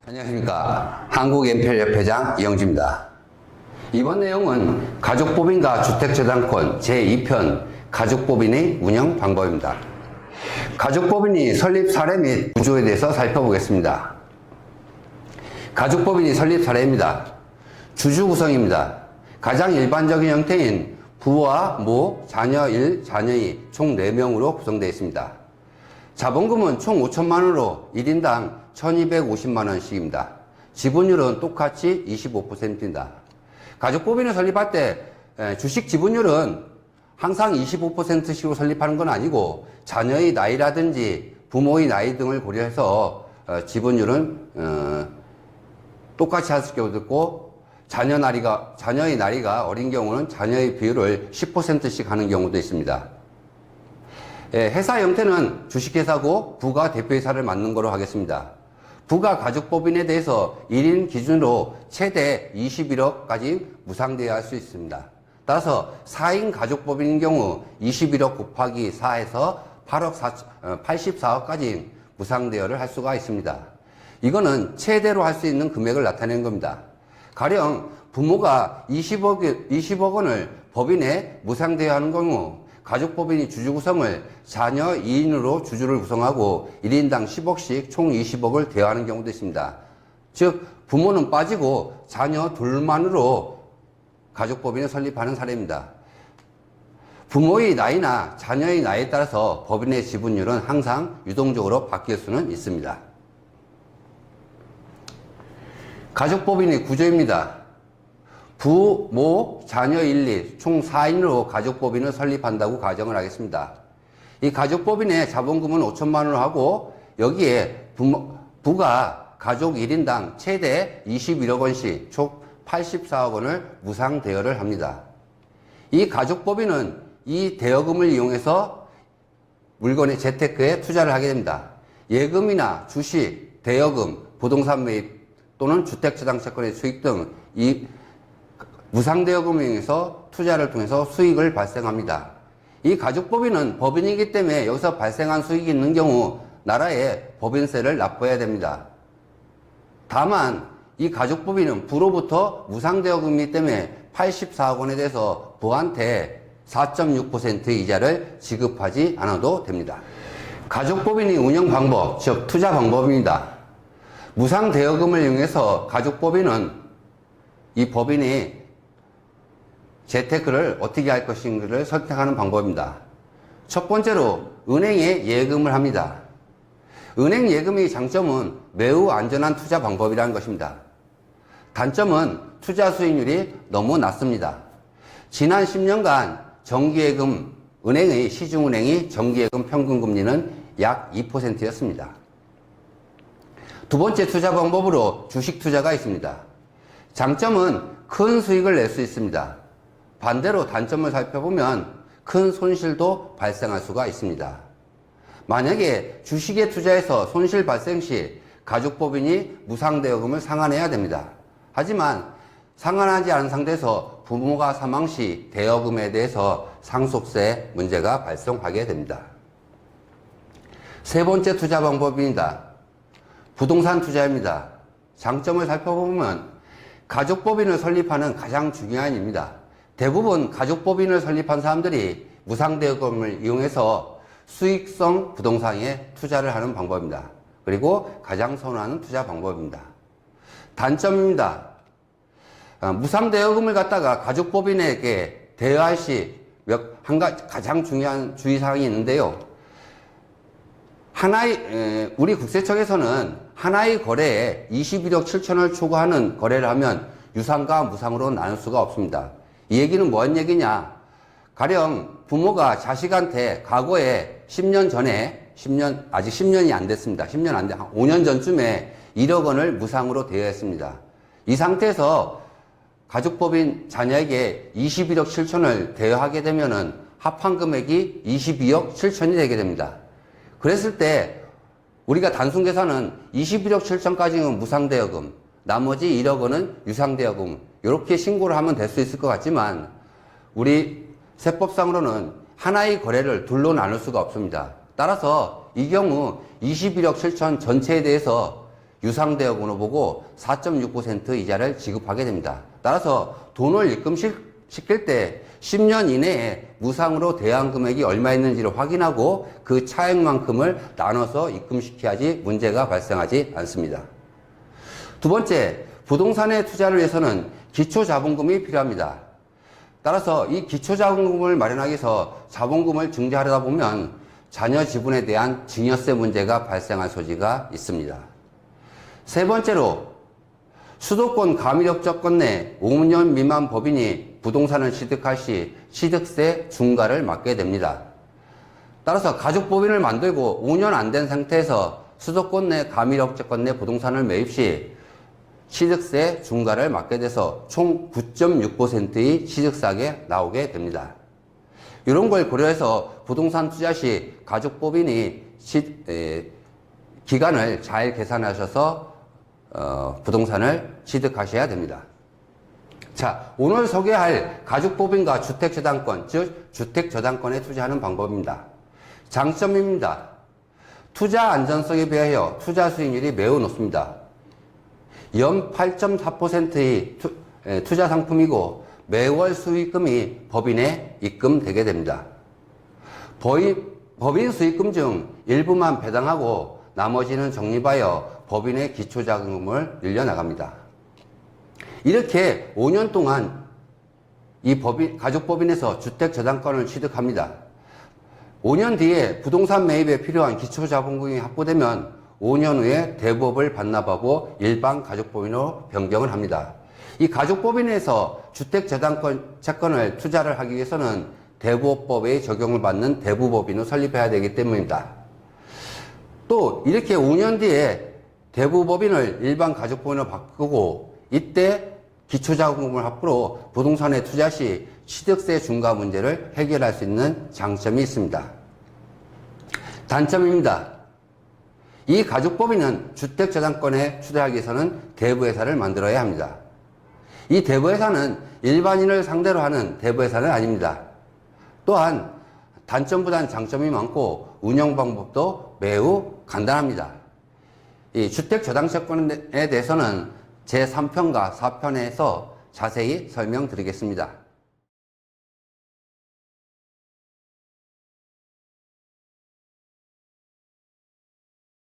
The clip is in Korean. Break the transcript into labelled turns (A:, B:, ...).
A: 안녕하십니까. 한국MPL협회장 이영주입니다. 이번 내용은 가족법인과 주택저당권 제2편 가족법인의 운영 방법입니다. 가족법인이 설립 사례 및 구조에 대해서 살펴보겠습니다. 가족법인이 설립 사례입니다. 주주 구성입니다. 가장 일반적인 형태인 부와 모, 자녀 1, 자녀 2, 총 4명으로 구성되어 있습니다. 자본금은 총 5천만원으로 1인당 1250만원씩입니다. 지분율은 똑같이 25%입니다. 가족법인을 설립할 때 주식 지분율은 항상 25%씩으로 설립하는 건 아니고 자녀의 나이라든지 부모의 나이 등을 고려해서 지분율은 똑같이 할 수 있고 자녀의 나이가 어린 경우는 자녀의 비율을 10%씩 하는 경우도 있습니다. 회사 형태는 주식회사고 부가 대표이사를 맡는 거로 하겠습니다. 부가 가족법인에 대해서 1인 기준으로 최대 21억까지 무상대여할 수 있습니다. 따라서 4인 가족법인인 경우 21억 곱하기 4에서 84억까지 무상대여를 할 수가 있습니다. 이거는 최대로 할 수 있는 금액을 나타내는 겁니다. 가령 부모가 20억 원을 법인에 무상대여하는 경우 가족법인이 주주 구성을 자녀 2인으로 주주를 구성하고 1인당 10억씩 총 20억을 대여하는 경우도 있습니다. 즉 부모는 빠지고 자녀 둘만으로 가족법인을 설립하는 사례입니다. 부모의 나이나 자녀의 나이에 따라서 법인의 지분율은 항상 유동적으로 바뀔 수는 있습니다. 가족법인의 구조입니다. 부, 모, 자녀 1, 2, 총 4인으로 가족법인을 설립한다고 가정을 하겠습니다. 이 가족법인의 자본금은 5천만원을 하고 여기에 부가 가족 1인당 최대 21억 원씩 총 84억 원을 무상 대여를 합니다. 이 가족법인은 이 대여금을 이용해서 물건의 재테크에 투자를 하게 됩니다. 예금이나 주식, 대여금, 부동산 매입 또는 주택저당채권의 수익 등 이 무상대여금을 이용해서 투자를 통해서 수익을 발생합니다. 이 가족법인은 법인이기 때문에 여기서 발생한 수익이 있는 경우 나라에 법인세를 납부해야 됩니다. 다만 이 가족법인은 부로부터 무상대여금이기 때문에 84억 원에 대해서 부한테 4.6% 이자를 지급하지 않아도 됩니다. 가족법인의 운영 방법, 즉 투자 방법입니다. 무상대여금을 이용해서 가족법인은 이 법인이 재테크를 어떻게 할 것인가를 선택하는 방법입니다. 첫 번째로 은행에 예금을 합니다. 은행 예금의 장점은 매우 안전한 투자 방법이라는 것입니다. 단점은 투자 수익률이 너무 낮습니다. 지난 10년간 정기예금, 은행의 시중은행의 정기예금 평균금리는 약 2%였습니다. 두 번째 투자 방법으로 주식 투자가 있습니다. 장점은 큰 수익을 낼 수 있습니다. 반대로 단점을 살펴보면 큰 손실도 발생할 수가 있습니다. 만약에 주식에 투자해서 손실 발생 시 가족법인이 무상대여금을 상환해야 됩니다. 하지만 상환하지 않은 상태에서 부모가 사망 시 대여금에 대해서 상속세 문제가 발생하게 됩니다. 세 번째 투자 방법입니다. 부동산 투자입니다. 장점을 살펴보면 가족법인을 설립하는 가장 중요한 일입니다. 대부분 가족법인을 설립한 사람들이 무상대여금을 이용해서 수익성 부동산에 투자를 하는 방법입니다. 그리고 가장 선호하는 투자 방법입니다. 단점입니다. 무상대여금을 갖다가 가족법인에게 대여할 시 한 가지 가장 중요한 주의사항이 있는데요. 우리 국세청에서는 하나의 거래에 21억 7천을 초과하는 거래를 하면 유상과 무상으로 나눌 수가 없습니다. 이 얘기는 뭔 얘기냐? 가령 부모가 자식한테 과거에 10년 전에, 아직 10년이 안 됐습니다. 10년 안 돼, 한 5년 전쯤에 1억 원을 무상으로 대여했습니다. 이 상태에서 가족법인 자녀에게 21억 7천을 대여하게 되면은 합한 금액이 22억 7천이 되게 됩니다. 그랬을 때 우리가 단순 계산은 21억 7천까지는 무상대여금, 나머지 1억 원은 유상대여금 이렇게 신고를 하면 될 수 있을 것 같지만 우리 세법상으로는 하나의 거래를 둘로 나눌 수가 없습니다. 따라서 이 경우 21억 7천 전체에 대해서 유상대역으로 보고 4.6% 이자를 지급하게 됩니다. 따라서 돈을 입금시킬 때 10년 이내에 무상으로 대환 금액이 얼마 있는지를 확인하고 그 차액만큼을 나눠서 입금시켜야지 문제가 발생하지 않습니다. 두 번째, 부동산에 투자를 위해서는 기초자본금이 필요합니다. 따라서 이 기초자본금을 마련하기 위해서 자본금을 증자하려다 보면 자녀 지분에 대한 증여세 문제가 발생할 소지가 있습니다. 세 번째로, 수도권 가미력 조건 내 5년 미만 법인이 부동산을 취득할 시 취득세 중과를 맞게 됩니다. 따라서 가족법인을 만들고 5년 안 된 상태에서 수도권 내 가미력 조건 내 부동산을 매입 시 취득세 중과를 맞게 돼서 총 9.6%의 취득세가 나오게 됩니다. 이런 걸 고려해서 부동산 투자 시 가족법인이 기간을 잘 계산하셔서 부동산을 취득하셔야 됩니다. 자, 오늘 소개할 가족법인과 주택저당권, 즉 주택저당권에 투자하는 방법입니다. 장점입니다. 투자 안전성에 비하여 투자 수익률이 매우 높습니다. 연 8.4%의 투자 상품이고 매월 수익금이 법인에 입금되게 됩니다. 법인 수익금 중 일부만 배당하고 나머지는 적립하여 법인의 기초자금을 늘려나갑니다. 이렇게 5년 동안 이 가족법인에서 주택저당권을 취득합니다. 5년 뒤에 부동산 매입에 필요한 기초자본금이 확보되면 5년 후에 대부업을 반납하고 일반 가족법인으로 변경을 합니다. 이 가족법인에서 주택저당권 채권을 투자를 하기 위해서는 대부업법에 적용을 받는 대부법인을 설립해야 되기 때문입니다. 또 이렇게 5년 뒤에 대부법인을 일반 가족법인으로 바꾸고 이때 기초자금을 확보로 부동산에 투자 시 취득세 중과 문제를 해결할 수 있는 장점이 있습니다. 단점입니다. 이 가족법인은 주택저당권에 투자하기 위해서는 대부회사를 만들어야 합니다. 이 대부회사는 일반인을 상대로 하는 대부회사는 아닙니다. 또한 단점보다는 장점이 많고 운영 방법도 매우 간단합니다. 이 주택저당채권에 대해서는 제3편과 4편에서 자세히 설명드리겠습니다.